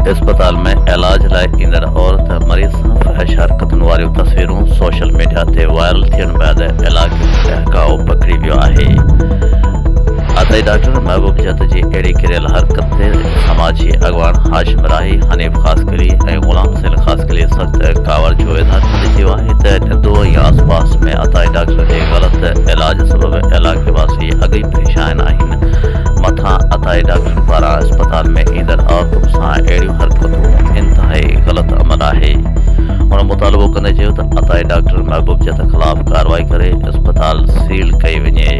अस्पताल में इलाज लाइ ईंदड़ औरत मरीज़ सां फहिश हरकतुनि वारियूं तस्वीरूं सोशल मीडिया ते वायरल थियण बैदि इलाइक़े में टहकाउ पकिड़ी वियो आहे। अतई डॉक्टर महबूब जत जी अहिड़ी किरियल हरकत ते समाजी अॻवान हाशिम राही, हनीफ ख़ासकली ऐं ग़ुलाम सैल ख़ासकली सख़्त कावड़ जो इज़हार करे चयो आहे त निंदो या आसपास में अताई डॉक्टर जे ग़लत इलाज सबबि इलाइक़े वासी अॻई परेशान आहिनि। मथां अताई डॉक्टर पारां अस्पताल में ईंदड़ औरतुनि सां अहिड़ियूं हरकतूं इंतिहाई ग़लत अमल आहे। हुन मुतालबो कंदे चयो त अताई डॉक्टर महबूब जत ख़िलाफ़ कार्रवाई करे अस्पताल सील कई वञे।